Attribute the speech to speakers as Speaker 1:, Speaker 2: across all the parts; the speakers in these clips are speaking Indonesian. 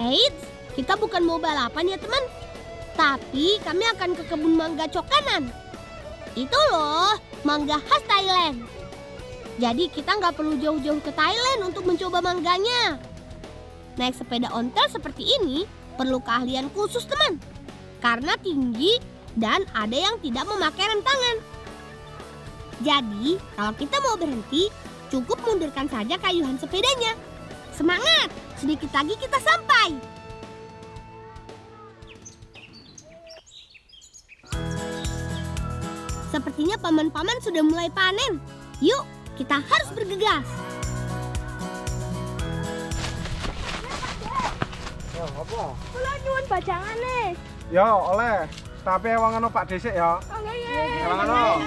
Speaker 1: Eits, kita bukan mau balapan ya teman. Tapi kami akan ke kebun mangga Cokanan. Itu loh, mangga khas Thailand. Jadi kita nggak perlu jauh-jauh ke Thailand untuk mencoba mangganya. Naik sepeda ontel seperti ini perlu keahlian khusus teman. Karena tinggi dan ada yang tidak memakai rem tangan. Jadi kalau kita mau berhenti, cukup mundurkan saja kayuhan sepedanya. Semangat, sedikit lagi kita sampai. Sepertinya paman-paman sudah mulai panen. Yuk, kita harus bergegas.
Speaker 2: Ya, apa?
Speaker 3: Kula nyuwun bajangane.
Speaker 2: Ya, oleh. Tapi ewangan Pak Desik ya.
Speaker 3: Oh nggih.
Speaker 2: Ewangan.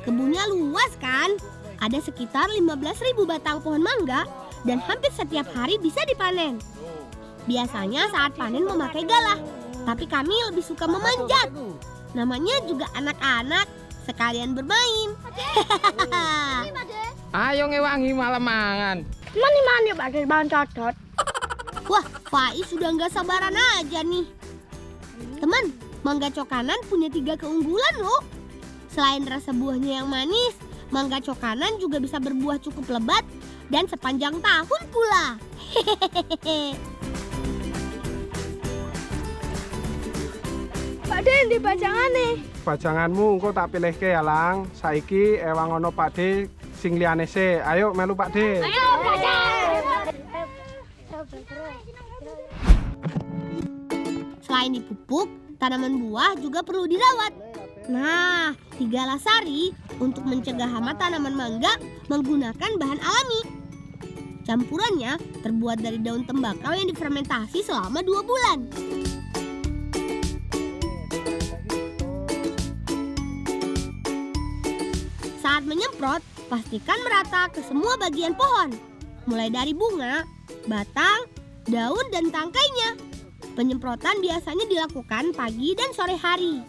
Speaker 1: Kebunnya luas kan? Ada sekitar 15.000 batang pohon mangga dan hampir setiap hari bisa dipanen. Biasanya saat panen memakai galah, tapi kami lebih suka memanjat. Namanya juga anak-anak, sekalian bermain.
Speaker 4: Ayo ngewangi malam mangan.
Speaker 3: Mani Pak Des bahan codot.
Speaker 1: Wah, Faiz sudah nggak sabaran aja nih. Teman, mangga Cokanan punya 3 keunggulan loh. Selain rasa buahnya yang manis, mangga Cokanan juga bisa berbuah cukup lebat dan sepanjang tahun pula. Hehehe.
Speaker 3: Pak Des di bajangane.
Speaker 2: Bajanganmu engko tak pilihke ya, Lang. Saiki ewangono Pak De sing liyane sik. Ayo melu Pak De.
Speaker 3: Ayo bajang.
Speaker 1: Selain dipupuk, tanaman buah juga perlu dirawat. Nah, 3 lasari untuk mencegah hama tanaman mangga menggunakan bahan alami. Campurannya terbuat dari daun tembakau yang difermentasi selama 2 bulan. Saat menyemprot, pastikan merata ke semua bagian pohon, mulai dari bunga, batang, daun, dan tangkainya. Penyemprotan biasanya dilakukan pagi dan sore hari.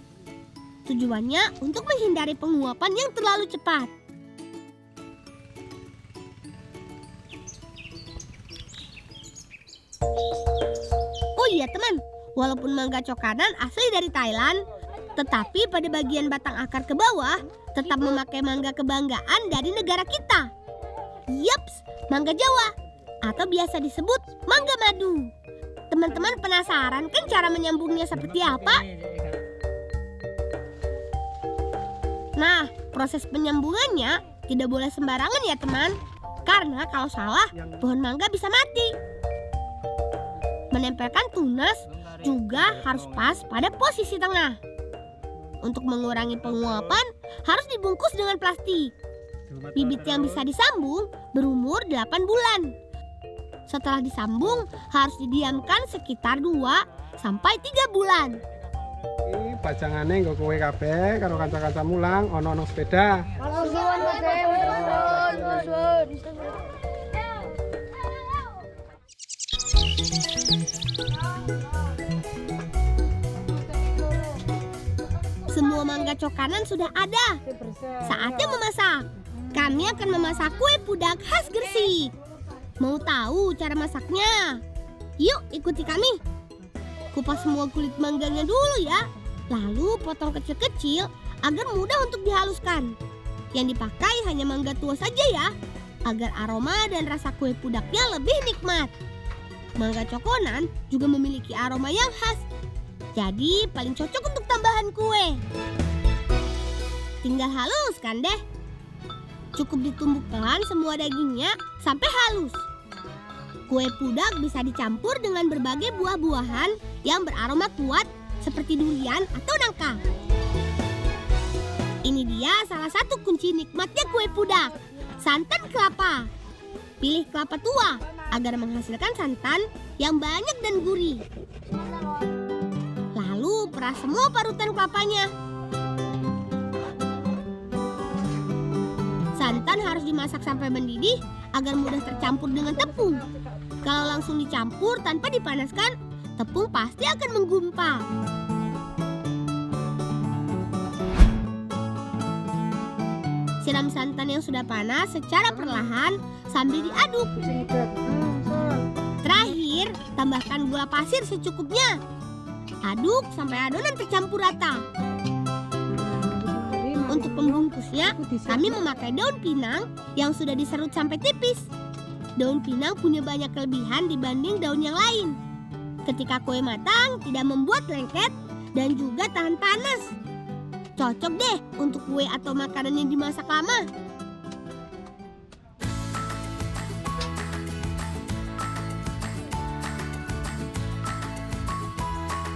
Speaker 1: Tujuannya untuk menghindari penguapan yang terlalu cepat. Oh iya teman, walaupun mangga Cokanan asli dari Thailand, tetapi pada bagian batang akar ke bawah tetap memakai mangga kebanggaan dari negara kita. Yaps, mangga Jawa atau biasa disebut mangga madu. Teman-teman penasaran kan cara menyambungnya seperti apa? Nah, proses penyambungannya tidak boleh sembarangan ya teman. Karena kalau salah, pohon mangga bisa mati. Menempelkan tunas juga harus pas pada posisi tengah. Untuk mengurangi penguapan, harus dibungkus dengan plastik. Bibit yang bisa disambung berumur 8 bulan. Setelah disambung, harus didiamkan sekitar 2-3 bulan.
Speaker 2: Iki bajangane nggo kowe kabeh karo kanca-kancamu Lang ono sepeda.
Speaker 3: Suwun Pak Des, suwun.
Speaker 1: Semua mangga Cokanan sudah ada. Saatnya memasak. Kami akan memasak kue pudak khas Gresik. Mau tahu cara masaknya? Yuk ikuti kami. Kupas semua kulit mangganya dulu ya. Lalu potong kecil-kecil agar mudah untuk dihaluskan. Yang dipakai hanya mangga tua saja ya, agar aroma dan rasa kue pudaknya lebih nikmat. Mangga Cokanan juga memiliki aroma yang khas. Jadi paling cocok untuk tambahan kue. Tinggal haluskan deh. Cukup ditumbuk pelan semua dagingnya sampai halus. Kue pudak bisa dicampur dengan berbagai buah-buahan yang beraroma kuat seperti durian atau nangka. Ini dia salah satu kunci nikmatnya kue pudak, santan kelapa. Pilih kelapa tua agar menghasilkan santan yang banyak dan gurih. Lalu peras semua parutan kelapanya. Santan harus dimasak sampai mendidih agar mudah tercampur dengan tepung. Kalau langsung dicampur tanpa dipanaskan, tepung pasti akan menggumpal. Siram santan yang sudah panas secara perlahan sambil diaduk. terakhir, tambahkan gula pasir secukupnya. Aduk sampai adonan tercampur rata. Untuk pembungkusnya, kami memakai daun pinang yang sudah diserut sampai tipis. Daun pinang punya banyak kelebihan dibanding daun yang lain. Ketika kue matang, tidak membuat lengket dan juga tahan panas. Cocok deh untuk kue atau makanan yang dimasak lama.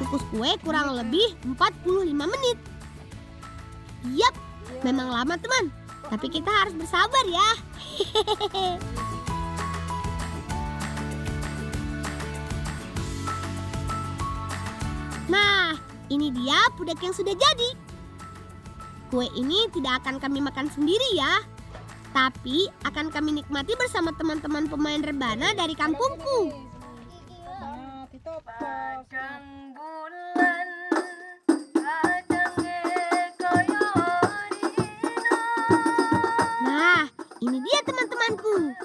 Speaker 1: Kukus kue kurang lebih 45 menit. Yap, memang lama teman. Tapi kita harus bersabar ya. Nah, ini dia pudak yang sudah jadi. Kue ini tidak akan kami makan sendiri ya. Tapi akan kami nikmati bersama teman-teman pemain rebana dari kampungku. Nah, ini dia teman-temanku.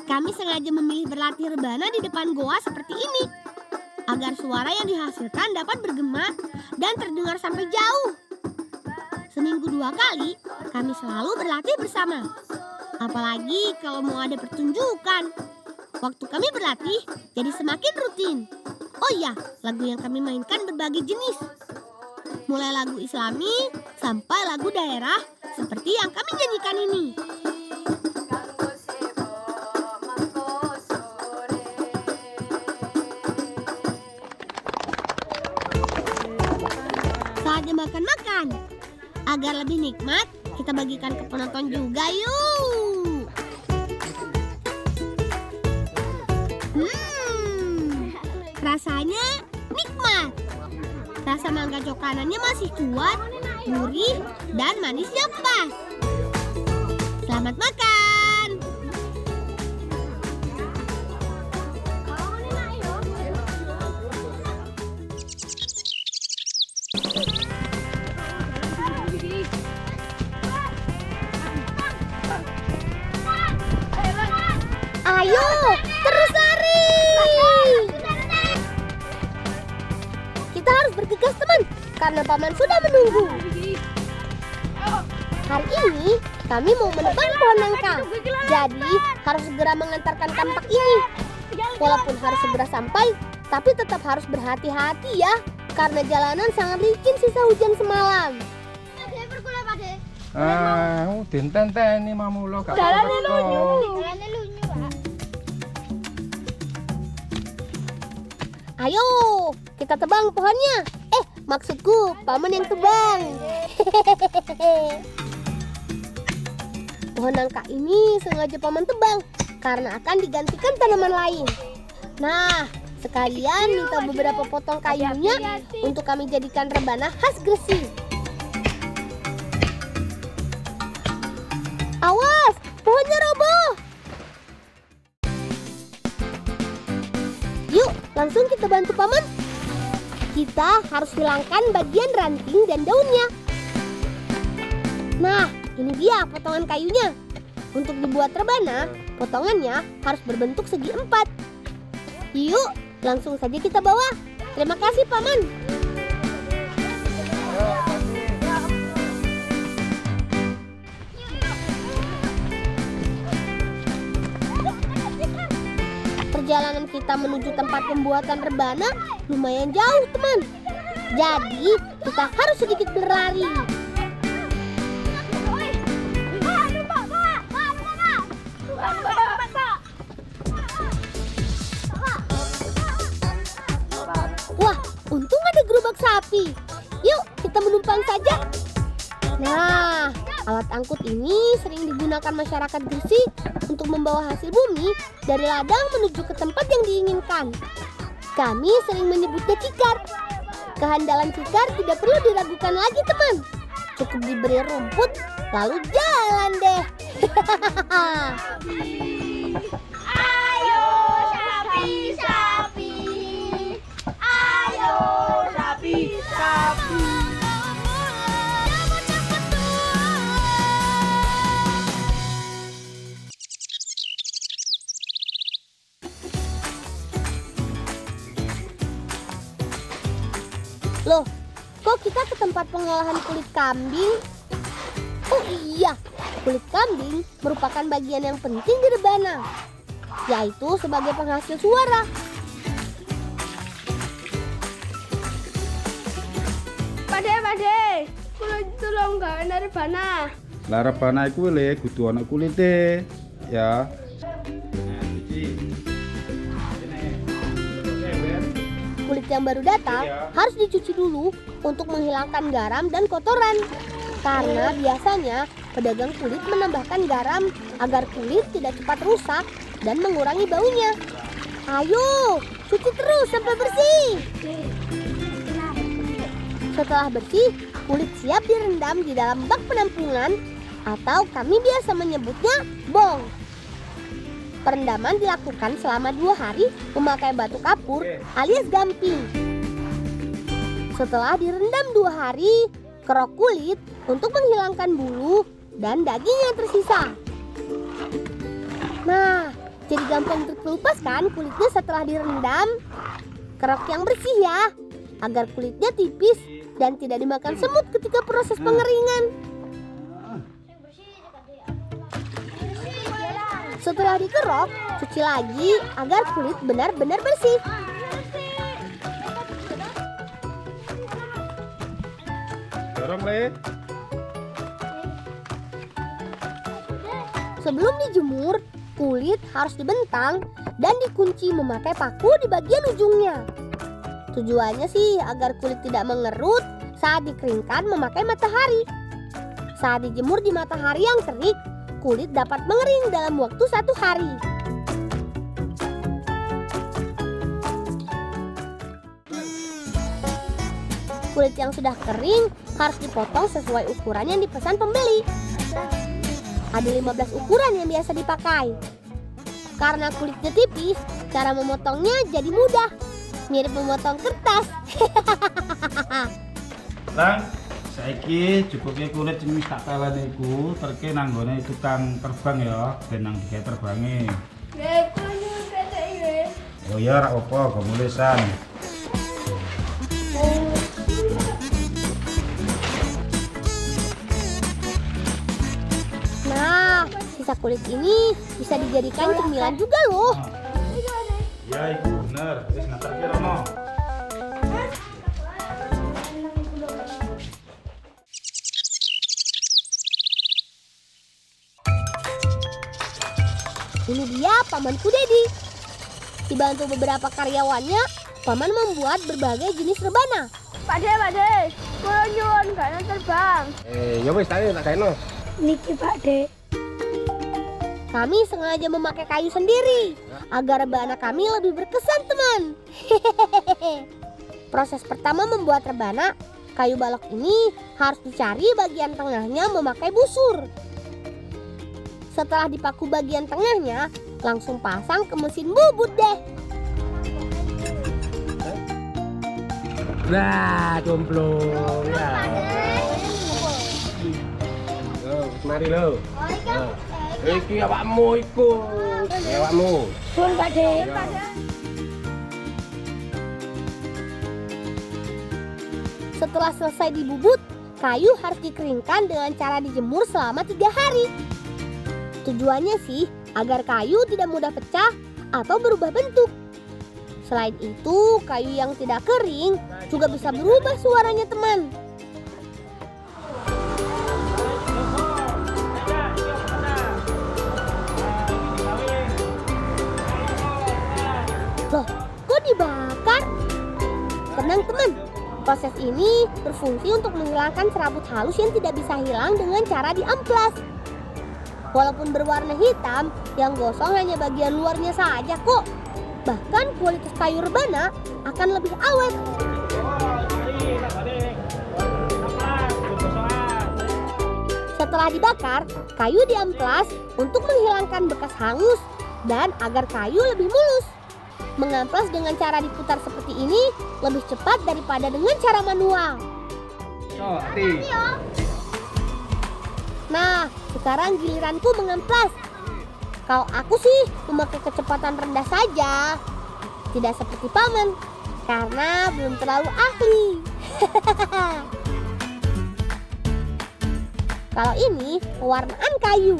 Speaker 1: Kami sengaja memilih berlatih rebana di depan goa seperti ini, agar suara yang dihasilkan dapat bergema dan terdengar sampai jauh. Seminggu 2 kali, kami selalu berlatih bersama. Apalagi kalau mau ada pertunjukan. Waktu kami berlatih, jadi semakin rutin. Oh iya, lagu yang kami mainkan berbagai jenis. Mulai lagu Islami sampai lagu daerah seperti yang kami nyanyikan ini. Saatnya makan-makan. Agar lebih nikmat, kita bagikan ke penonton juga yuk. Rasanya nikmat. Rasa mangga cokanannya masih kuat, gurih, dan manisnya pas. Selamat makan. Ayo, terus lari. Kita harus bergegas teman, karena paman sudah menunggu. Hari ini kami mau menebang pohon nangka. Jadi harus segera mengantarkan kampak ini. Walaupun harus segera sampai, tapi tetap harus berhati-hati ya, karena jalanan sangat licin sisa hujan semalam.
Speaker 4: Dintenteni mamulo gak
Speaker 3: Jalannya
Speaker 4: apa-apa.
Speaker 3: lunyu, Pak.
Speaker 1: Ayo, kita tebang pohonnya. Maksudku, paman yang tebang. Pohon nangka ini sengaja paman tebang karena akan digantikan tanaman lain. Nah, sekalian minta beberapa potong kayunya untuk kami jadikan rebana khas Gresik. Awas, pohonnya roboh. Yuk, langsung kita bantu paman. Kita harus hilangkan bagian ranting dan daunnya. Nah, ini dia potongan kayunya. Untuk dibuat rebana, potongannya harus berbentuk segi 4. Yuk, langsung saja kita bawa. Terima kasih, paman. Perjalanan kita menuju tempat pembuatan rebana lumayan jauh, teman. Jadi, kita harus sedikit berlari. Wah, untung ada gerobak sapi. Yuk, kita menumpang saja. Nah, alat angkut ini sering digunakan masyarakat Gresik untuk membawa hasil bumi dari ladang menuju ke tempat yang diinginkan. Kami sering menyebutnya cikar. Kehandalan cikar tidak perlu diragukan lagi, teman. Cukup diberi rumput, lalu jalan deh.
Speaker 3: Ayo sapi-sapi, ayo sapi-sapi.
Speaker 1: Loh, kok kita ke tempat pengolahan kulit kambing? Oh iya, kulit kambing merupakan bagian yang penting di rebana, yaitu sebagai penghasil suara.
Speaker 3: Pade, kulit tolong gawe rebana.
Speaker 5: Lah rebana iku le kudu ana kulite ya.
Speaker 1: Kulit yang baru datang harus dicuci dulu untuk menghilangkan garam dan kotoran. Karena biasanya pedagang kulit menambahkan garam agar kulit tidak cepat rusak dan mengurangi baunya. Ayo, cuci terus sampai bersih. Setelah bersih, kulit siap direndam di dalam bak penampungan atau kami biasa menyebutnya bong. Perendaman dilakukan selama 2 hari memakai batu kapur alias gamping. Setelah direndam 2 hari, kerok kulit untuk menghilangkan bulu dan daging yang tersisa. Nah, jadi gampang terkelupas kan kulitnya setelah direndam? Kerok yang bersih ya, agar kulitnya tipis dan tidak dimakan semut ketika proses pengeringan. Setelah dikerok, cuci lagi agar kulit benar-benar bersih.
Speaker 5: Dorong le.
Speaker 1: Sebelum dijemur, kulit harus dibentang dan dikunci memakai paku di bagian ujungnya. Tujuannya sih agar kulit tidak mengerut saat dikeringkan memakai matahari. Saat dijemur di matahari yang terik, kulit dapat mengering dalam waktu 1 hari. Kulit yang sudah kering harus dipotong sesuai ukuran yang dipesan pembeli. Ada 15 ukuran yang biasa dipakai. Karena kulitnya tipis, cara memotongnya jadi mudah. Mirip memotong kertas.
Speaker 5: Lang, saiki cukupnya kulit sing wis tak peleni iku terke nanggone tukang terbang ya, ben nang digawe terbange.
Speaker 3: Nggih, kula nyuwun ketek nggih.
Speaker 5: Oh ya ora apa, go mulisan.
Speaker 1: Nah, sisa kulit ini bisa dijadikan cemilan juga loh.
Speaker 5: Ya iku bener, wis ngaterke rono.
Speaker 1: Ini dia pamanku Dedi. Dibantu beberapa karyawannya, paman membuat berbagai jenis rebana.
Speaker 3: Pade, kula nyuwun gawe terbang.
Speaker 2: Ya wis tak gaeno.
Speaker 3: Niki Pakde.
Speaker 1: Kami sengaja memakai kayu sendiri agar rebana kami lebih berkesan, teman. Proses pertama membuat rebana, kayu balok ini harus dicari bagian tengahnya memakai busur. Setelah dipaku bagian tengahnya, langsung pasang ke mesin bubut deh.
Speaker 2: Nah, cemplung. Ya. Mari lo. Iki awakmu iku. Awakmu.
Speaker 3: Pun Pakde.
Speaker 1: Setelah selesai dibubut, kayu harus dikeringkan dengan cara dijemur selama 3 hari. Tujuannya sih agar kayu tidak mudah pecah atau berubah bentuk. Selain itu, kayu yang tidak kering juga bisa berubah suaranya, teman. Loh, kok dibakar? Tenang, teman. Proses ini berfungsi untuk menghilangkan serabut halus yang tidak bisa hilang dengan cara diamplas. Walaupun berwarna hitam, yang gosong hanya bagian luarnya saja kok. Bahkan kualitas kayu rebana akan lebih awet. Setelah dibakar, kayu diamplas untuk menghilangkan bekas hangus dan agar kayu lebih mulus. Mengamplas dengan cara diputar seperti ini lebih cepat daripada dengan cara manual. Nah, sekarang giliranku mengamplas. Kalau aku sih memakai kecepatan rendah saja. Tidak seperti paman, karena belum terlalu ahli. Kalau ini pewarnaan kayu.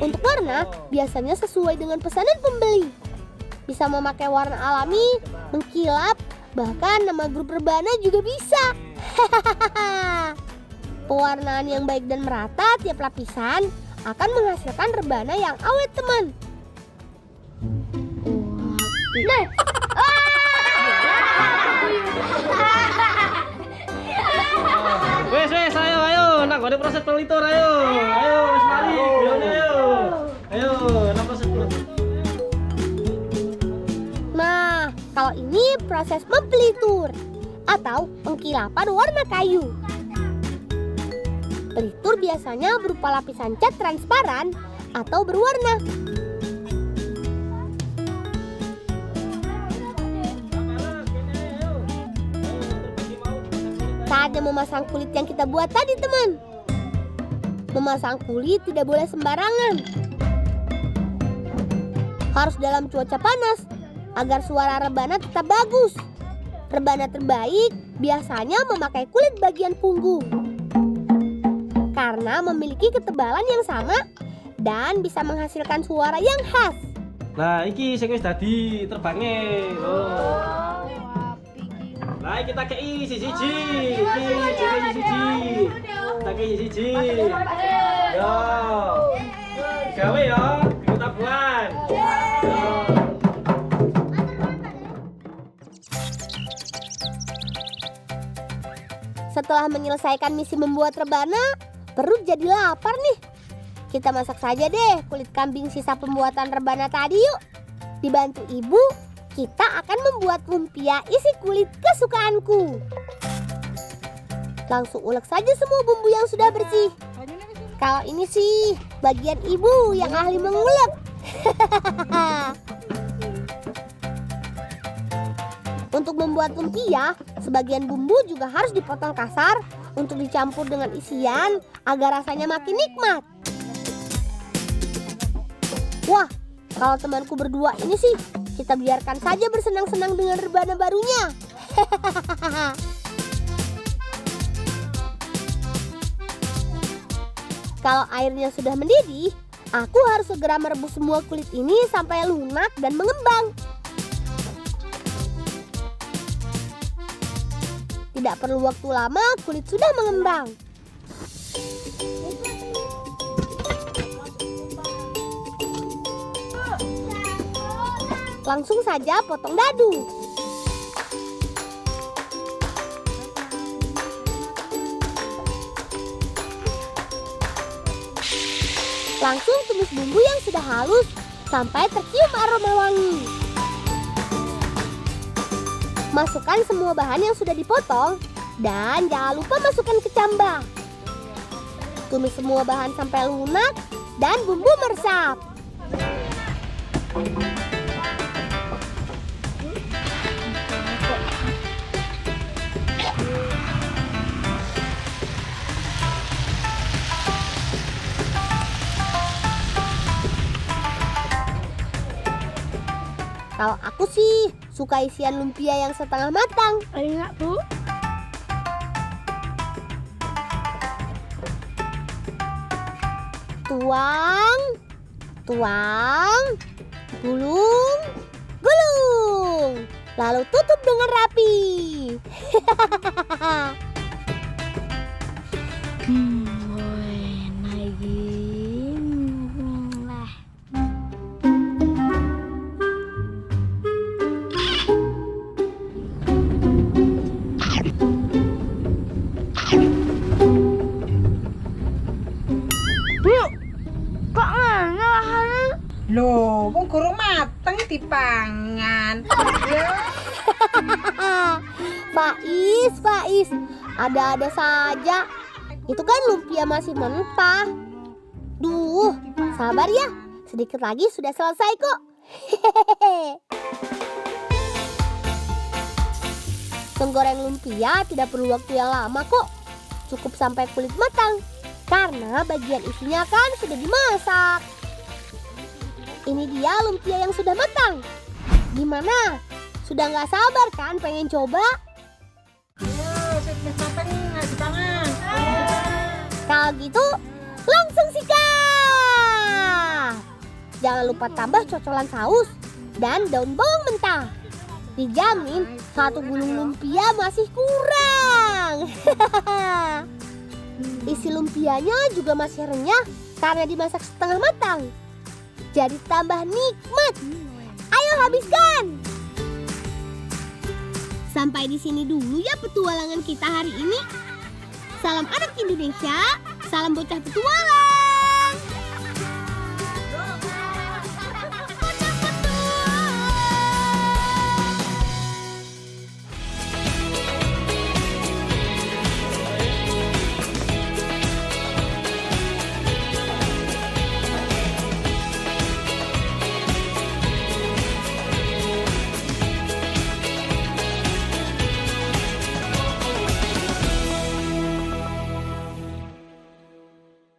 Speaker 1: Untuk warna biasanya sesuai dengan pesanan pembeli. Bisa memakai warna alami, mengkilap, bahkan nama grup rebana juga bisa. Pewarnaan yang baik dan merata tiap lapisan akan menghasilkan rebana yang awet, teman.
Speaker 3: Nih.
Speaker 6: Wes, ayo, nak gone proses pelitur, ayo, wes mari, ayo, nak proses pelitur.
Speaker 1: Nah, kalau ini proses mempelitur atau pengkilapan warna kayu. Pelitur biasanya berupa lapisan cat transparan atau berwarna. Saatnya memasang kulit yang kita buat tadi, teman. Memasang kulit tidak boleh sembarangan. Harus dalam cuaca panas agar suara rebana tetap bagus. Rebana terbaik biasanya memakai kulit bagian punggung karena memiliki ketebalan yang sama dan bisa menghasilkan suara yang khas.
Speaker 6: Nah, iki sing wis dadi terbangnya. Nah, kita kei siji. Kita kei siji. Yo. Gawe ya, ikut tabuhan.
Speaker 1: Setelah menyelesaikan misi membuat rebana, perut jadi lapar nih. Kita masak saja deh kulit kambing sisa pembuatan rebana tadi yuk. Dibantu ibu, kita akan membuat lumpia isi kulit kesukaanku. Langsung ulek saja semua bumbu yang sudah bersih. Kalau ini sih bagian ibu yang ahli mengulek. Untuk membuat lumpia, sebagian bumbu juga harus dipotong kasar untuk dicampur dengan isian agar rasanya makin nikmat. Wah, kalau temanku berdua ini sih, kita biarkan saja bersenang-senang dengan rebana barunya. Kalau airnya sudah mendidih, aku harus segera merebus semua kulit ini sampai lunak dan mengembang. Tidak perlu waktu lama, kulit sudah mengembang. Langsung saja potong dadu. Langsung tumis bumbu yang sudah halus sampai tercium aroma wangi. Masukkan semua bahan yang sudah dipotong dan jangan lupa masukkan kecambah. Tumis semua bahan sampai lunak dan bumbu meresap. Kalau aku sih suka isian lumpia yang setengah matang.
Speaker 3: Enak, Bu.
Speaker 1: Tuang, gulung. Lalu tutup dengan rapi.
Speaker 7: Loh, wong gorong mateng dipangan.
Speaker 1: Faiz, ada-ada saja. Itu kan lumpia masih mentah. Duh, sabar ya. Sedikit lagi sudah selesai kok. Menggoreng lumpia tidak perlu waktu yang lama kok. Cukup sampai kulit matang. Karena bagian isinya kan sudah dimasak. Ini dia lumpia yang sudah matang. Gimana? Sudah nggak sabar kan pengen coba? Kalau gitu, langsung sikat. Jangan lupa tambah cocolan saus dan daun bawang mentah. Dijamin satu gulung lumpia masih kurang. Isi lumpianya juga masih renyah karena dimasak setengah matang. Jadi tambah nikmat. Ayo habiskan. Sampai di sini dulu ya petualangan kita hari ini. Salam anak Indonesia, salam bocah petualang.